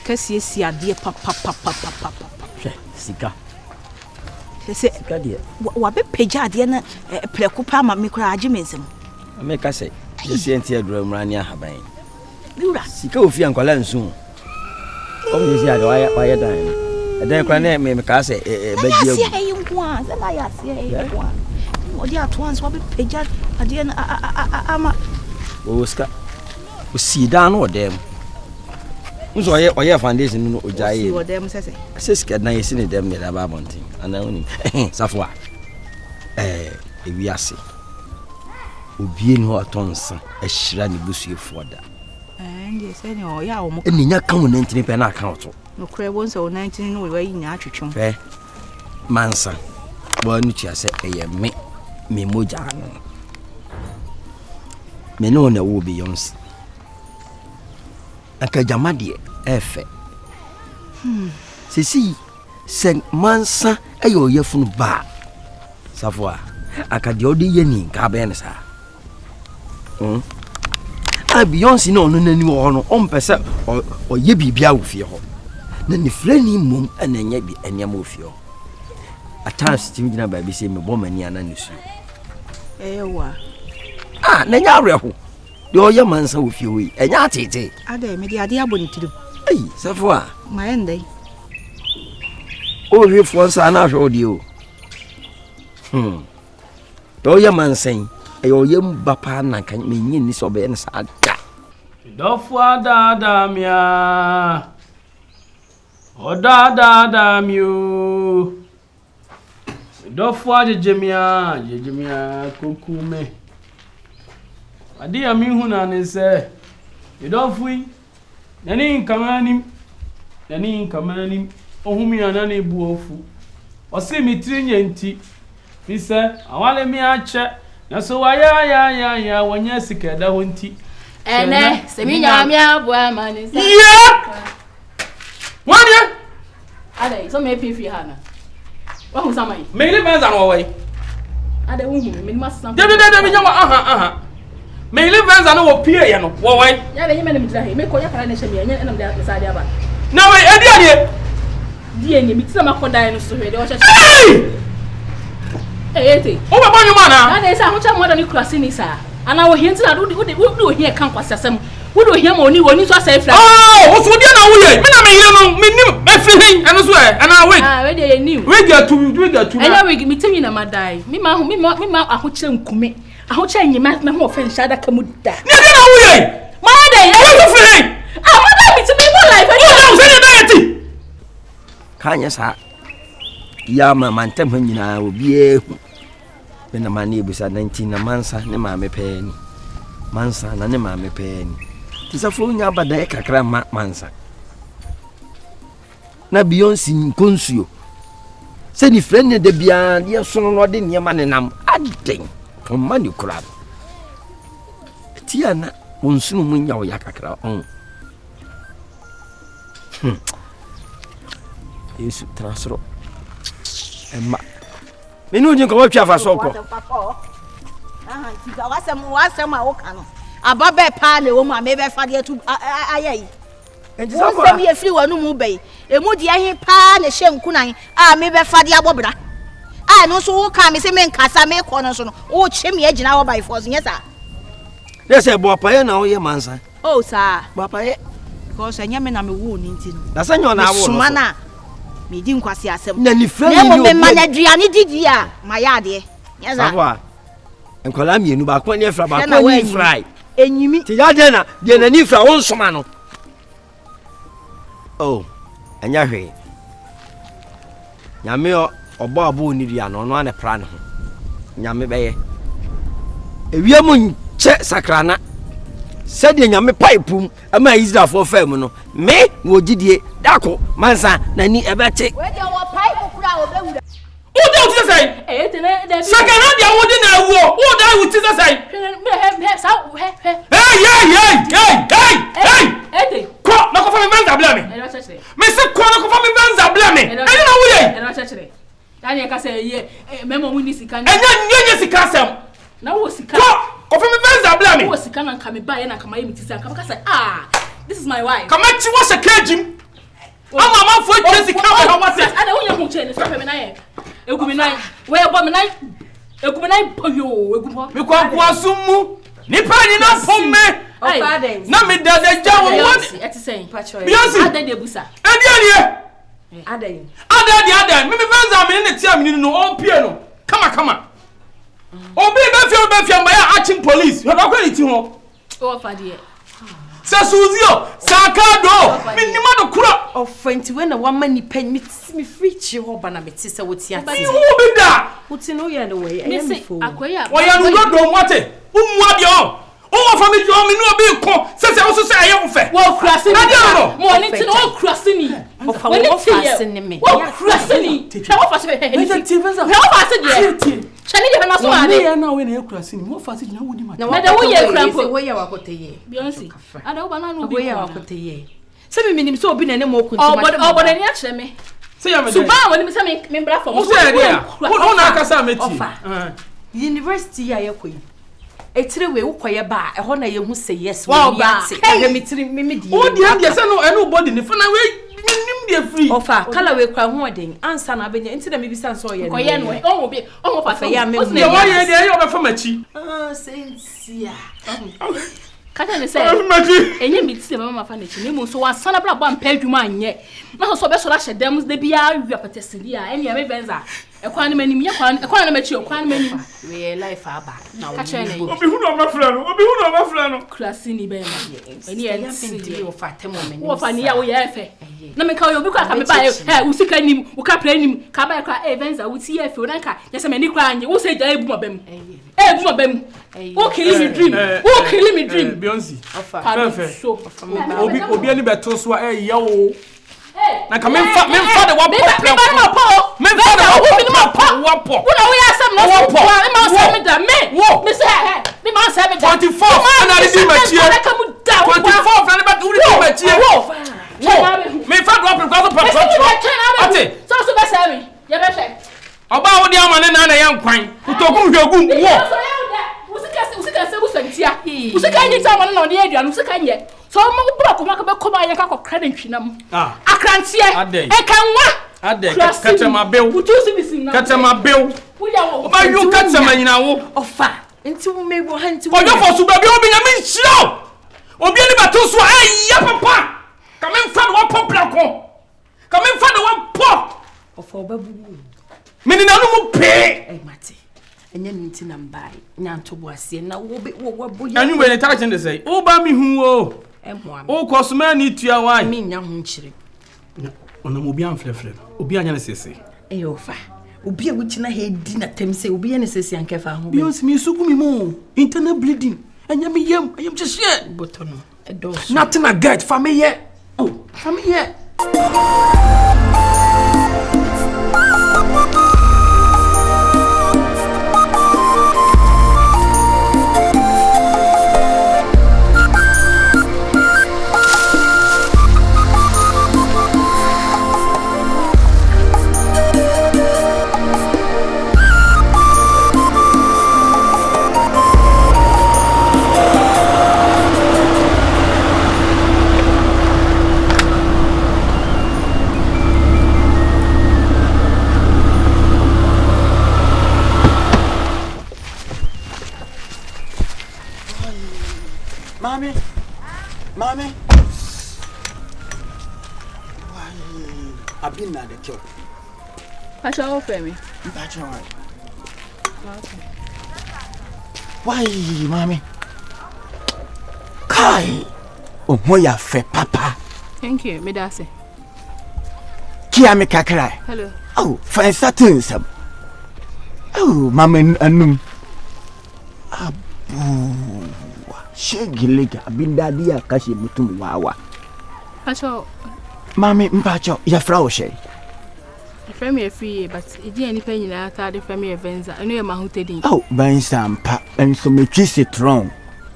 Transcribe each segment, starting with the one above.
sika si ade papa. Sika. Sika de. Wa be peja ade na preko pa ma me kura age mensem. Me ka say, yesi enti adura mrani ahaban. Biura. Sika ofi ankwala nsu. Omo yesi ade waya dan. Eden kwa na me ka say baji agu. Ase ayi nko a, se na ya ase ayi nko a. Odi atwans wa be peja ade na ama. O sika. O si dan no dem. Nso oye foundation no ojaye. O dem sese. Sesika na yesi ne dem ne da ba bontin. Ana woni. Safwa. Ewiase. Obie ni ho atonsa ehira ne busuefo da. Ndi se ni o ya o mo. Eninya ka wo 19 pe na account. No kure won so 19 no we yi nya atwetwon. Mansa. Bo anu tia se eye me moja no. Me no na wo Beyonce. Aka jamade efe. Sisi sen Mansa ayo yefunu ba. Safwa. Aka de odi ye ni ka be ne sa. Beyonce no nani wo no on pese o ye bibia wo fie ho. Na ne frani mum ananya bi anyam wo fie ho. Attach tim gina ba bi se me bo mani ana ne su. Ewa. Na nya areho. De o ye Mansa wo fie wi. Enya atete. Ade me de ade abonitiru. Safwa. Ma endai. O hwe fo nsa na hwe odi o. Do ye Mansa ayo ye mbapa na kan me nyi ni so be ne sa da. Dofu ada mia. Oda mio. Dofu jejemia kokume. Adi ami huna ne se. Dofu nani kamanim. Ohumi anane buofu. Osi mitri nyenti. Fi se awale mi ache. Na so ya wonya sikeda honti. Ene seminya mi abua manisa. Yeah. Wanya? Ade so me pifi hana. Wa hu samai. Me le banza no wai. Ade hu me ma sam. De nya wa aha. Me le banza no wo pie ye no. Wo wai. Ya le nyeme ne mitira he. Me ko ya kara ne hye me nya na me sa ade aba. Na wai ade. Die nye mitira makoda no so he de wo hye. Ete. O baba nyuma na. Ade sa ho cha mo da ni kurase ni sa. Ana wo hie ntina wo hie kan kwasasem. Wo do hie ma oni so asa efra. Oh, wo so dia na wo ye. Me na me hie no, me nim efri hin. Eno so e. Ana we. We dey new. We get to. Ena we mitimi na madai. Me ma ahoche nkume. Ahoche nyima me ho ofen shada kamuda. Ne dia na wo ye. Ma dey. Wo so fri hin. Madai mitimi mo life. Wo so dey diet. Kanya sa. Ya mantem ho nyina obi ehu. Me na mani ebusa 19 na Mansa ne ma me peni. Mansa na ne ma me peni. Tisafo nya bada e kakra Mansa. Na Beyonce nkonsuo. Se ni friend ne de bia de so no de niema ne nam aden. To mani kura. Tia na wonsunu munya wo ya kakra on. Yesu transro. Emma Minu nji ko twa fa soko. Ntika wasem a woka no. Aba be pa na wo mu a me be fa de tu ayayi. Enti sako. Wasem ye firi wanu mu be. Emu de ahin pa na hye nkunan a me be fa de abobra. A no so wo ka me se me nkasa me ko no so no. Wo che me agina wo by force nyesa. Yes, bo paye na wo ye Mansa. Oh sa. Bo paye. Because anya me na me wo ni nti no. Na sanyo na wo no. Sumana. Me di nkwasi asem. Na ni friend ni ni o. Me manaduane didi a mayade. Nyesa. Sawa. Enkola mienu ba kwa ni fra ba kwa ni fry. Enyimi. Ti ya de na ni fra won soma no. Oh. Anya hwe. Nyame obo abo ni dia no no ane pra ne ho. Nyame beye. Ewia mu nche sakrana. Said nyame pipe ama Israel for fam no. Me wo gidie dako Mansa na ni ebete. We dey wo pipe kura obewura. Wo dey uti say? Sakana dia wo dey na wo. Wo dey uti say? Hey! Ko na ko fa me Mansa bla me. Me se ko na ko fa me Mansa bla me. Eni na wo ye. Daniel ka say ye memo mu ni sika. Enya sika sem. Na wo sika. Ko fa me Mansa bla me. Wo sika na nka me ba ye na nka ma ye mitisa nka ka say this is my wife. Kama chi wo se kejim. Mama for Jesse come what say? I don't know who so me na ye. Egu me na. Where bo me na. Egu me na poyo, egu bo. Me kwa asum nipa ni na fom me. Na me da da jawo what? Eti say. Beyonce. Adan de busa. Adan. Me Mansa me ne tia me no on pie no. Come. Obi be fia my achim police. You ba kwani ti ho. Oh fade. Sa Suzio, Sakado, minima do kura. Offenti when a woman ni pen me free chi ho ba na beti se woti ase. You be da. Woti no ye no way. Me say akoya. Oya no do wate. Umwa de o. O fa me jo me no be ko. Se so say aye wo fe. Wo krasi ni. Mo ni ti no krasi ni. Wo fa wo fase ni me. Wo krasi ni. Hwe wo fase he. Me te Mansa. Hwe wo fase de. Chani de na so ade. Me na we na krasi ni. Mo fase na wo di ma. Na da wo ye krampo. Wo ye wakote ye. Beyonce. Ada wo ba na no bi. Wo ye wakote ye. Se me minim so obi na ne mo kunti ma. Obo na ni a kire me. Say ya me. So ba woni me say me bra for. Wo say dia. Wo na akasa meti. University ya yekoyi. Etire we ukoye ba e ho na ye hu say yes we ya se ka me tiri me di o di am say no enu body ni fana we nim dey free ofa kala we kwa ho den ansa na benya enti na me bisa nso ye koye no o bi o fa ya me ye wo ye dey yo be fa machi sensia kata ne say enye mi ti mama fa na chi ne mu so wa sana bra ba mpa adwuma anye na so be so la hyedam de bia wi apetesidi a ene me Mansa ekwan manim ye ekwan na machi ekwan manim we life aba na obi hu no mafra no klasi ni be ma eni e nti o fa temo me wo fa ni ya wo ye fe na me ka yo bi kwa ka me ba e wo sika nim wo ka pra nim ka ba kwa Mansa wo ti ye fe wo na ka ye se me ni kwa anye wo se ja ebu ma bam ebu ma bam wo kill me dream Beyonce perfect obi ani beto so e ye wo na ka men fa de wa pop men fa de wa pop wo na we asem no so pop e ma say me da me say me ma say me da 24 na di machie 24 na be do di machie me fa do pop ate so be say me ye be say oba wo di amane na ya nkwan utokum hwegum wo usika se busantia usika nyi ta amane na odi aduan usika nye so mo bro ko maka be ko ba ye ka ko credit twinam akrantie e kanwa katama bew utusi bisim na katama bew wo ba yu katama nyina wo ofa enti wo mebo ha enti wo fo su ba bi obi nyame nhyira obi ani bato so ya papa ka men fa do pop la ko ka men fa do pop ofa obabu meni na no mu pe mate enye nti na mbai nyanto boase na wo bo anyu we ne ta chen de say wo ba mi hu o emwa o kosoma ni tua wan mi nya ho nchire ona mo bi anfrefre obi anya ne sese ofa obi a wuchina he di na tem say obi anya sese ankefa ho Beyonce mi sugu mi mo internal bleeding anya mi yam ayam je share botono edos nothing I get for me here for me here Mommy. Why? I've been at the job. What's your offer me? That's all right. Okay. Why, mommy? Kai. Oh, moya fe papa. Thank you, me dase. Kia me kakra. Hello. Oh, fine certain some. Oh, mama anum. Abu. Shegilega bindadi akashi mutum wawa. Pacho. Mami mpacho ya fra oshe. From your free but edi any penny na ta de from your Mansa. I know your mahutedi. Oh, Mansa mpa enso me twi citron.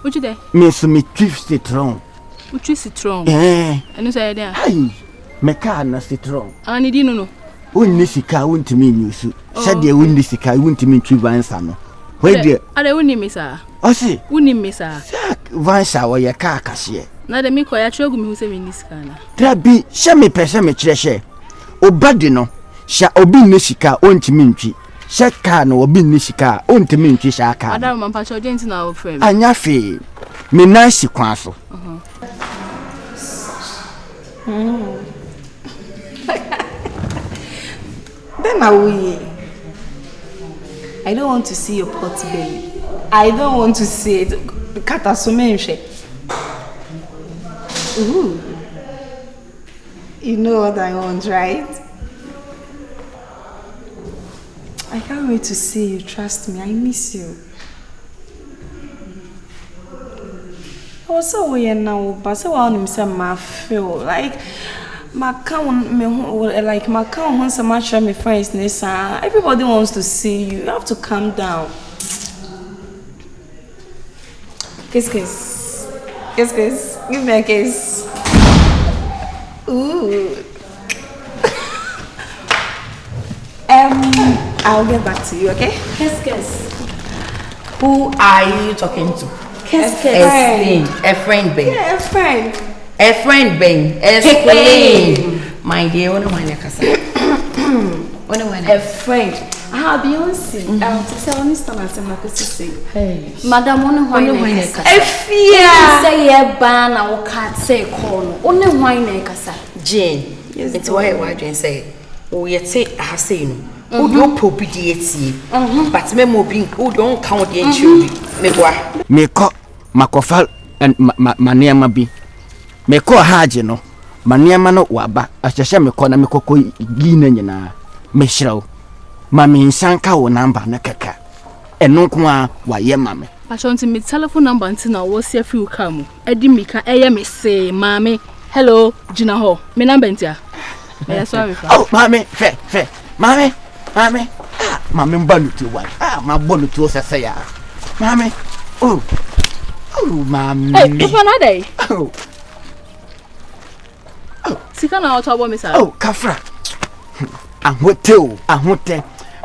What you there? Me so me twi citron. What you citron? Anu say there. Ai. Me ka na citron. Ani di no. Wonni sika wontimi nyusu. Sade wonni sika wontimi twi Mansa no. Where there? Ade wonni me sa. Osi. Wonni me sa. Mansa wo ye ka akase. Na de me ko ya chwogu me hu se me ni sika na. Trabi, she me pese me kire she. Obadi no, sha obi ne sika ontimi ntwi. She ka no obi ne sika ontimi ntwi sha ka. Adam mampa cho denti na wo frame. Anya fe. Me na si kwan so. Then I don't want to see your pot belly. I don't want to see it. Katasumenche. Ooh. You know what I want, right? I can't wait to see you. Trust me, I miss you. Also, we are now, but so I want to my feel like my count me like my count wants so much of my friends. Everybody wants to see you. You have to calm down. Kiss. Give me a kiss. Ooh. I'll get back to you, okay? Kiss. Who are you talking to? Kiss. Explain. A friend, babe. Yeah, a friend. A friend, babe. Explain. My dear, what do I A friend. Beyonce. I'll say on this time I say my sister. Hey. Madam one wine. A fear. Say ye ban na wo cat say call. Only wine na kasa. Jane. Yes, it's why Jane say. Oh, you say I say no. Who don't propitiate. But me mobbing. Who don't count the entry. Me boy. Me ko makofa maniama bi. Me ko haje no. Maniama no waba. Ahyehye me ko na me kokko gi na nyina. Me hirawo. Mami nsanka wo number na kaka. Eno nko a waye mame. Pachonti me telephone number ntina wo se afi uka mu. Edi mika eye me say mame. Hello, Gina ho. Me number ntia. Me sorry fa. Oh, mame, fe. Mame. Mame mbanu tu wa. Ma bonu tu sese ya. Mame. Oh, mame. Hey, papa na dey. Oh. Sika na otobo me sa. Oh, kafra. Ahote.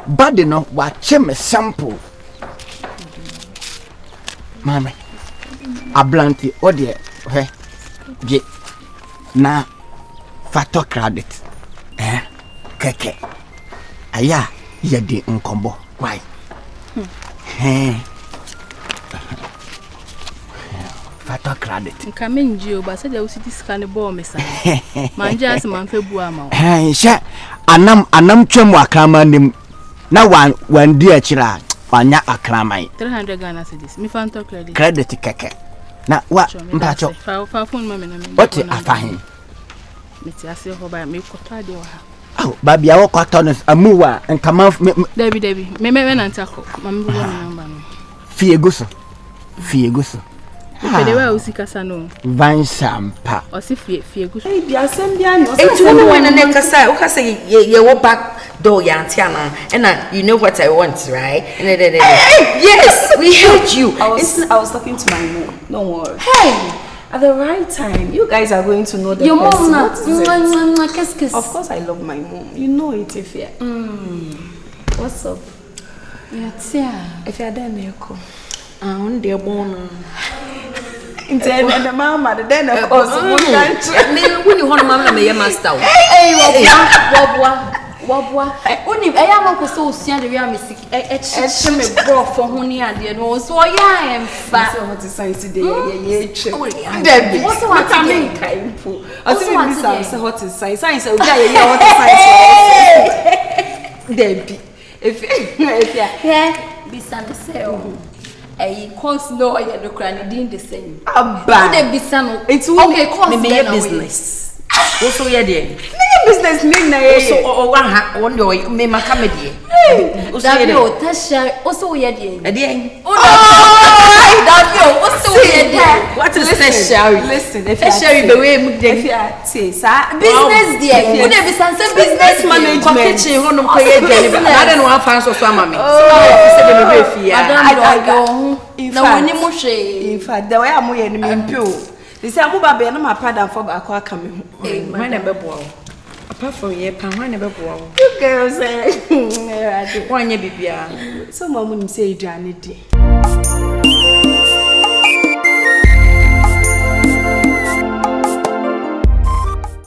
Body no wa cheme sample. Mame. Ablanti ode he. Je na fato credit. Keke. Aya yedi nkombo. Why? Fato credit. Nka menji o ba se de o city scan bo me sa. Manje as man fe bu ama. Sha anam twem akrama nim na wan di akira wanya akrama 300 Ghana cedis. Me fan to credit. Credit keke. Na wa mpacho. Fa phone mama na me. What afahin? Me ti ase ho ba me kota de wa ha. Oh, baby awo kwato no amuwa nkama Debi. Me na ntako. Mama bu me number no. Fie guso. Pede wa usika no. Mansa mpa. O si fie guso. Hey, bia sembia no. It's one when na kasa. O kasa ye wo back door ya antiana. And you know what I want, right? Yes, we heard you. I was talking to my mom. Don't worry. Hey, at the right time, you guys are going to know the Your person. mom na Of course, I love my mom. You know it, if you. What's up? If you're there, Neko. On the born. And the mama, then of course, when you want to mama, me master. Hey, wabwa. Oni eya mako so osia de wi amesi eche me bro for ho ni ade no so ya emfa. So what is science dey ye che. Debi. What mean kai fu. Ati me bisa say what is science? Science obi aye what is science? Debi. If yeah, bisa ne say o. Course no ye no kra ne din de same. Aba. De bisa no. Okay, course me business. Also yeah there. Business mean na ye. So one day me makamedie. Also yeah there. Tasha also yeah there. There. Also yeah there. What is tertiary? Listen, if tertiary the way mu dey. If you say sa business there. Who dey be sense business management. Kitchen ho no koye dey. Na dey no afan so ama me. So say dey be fi ya. In fact, the way I'm here ni me mpio. They say I'm baby na my father for back aka me ho. Why na beboa wo? Apart from ye pa why na beboa wo? You girls say why nya bibia. So mama nim say aduane di.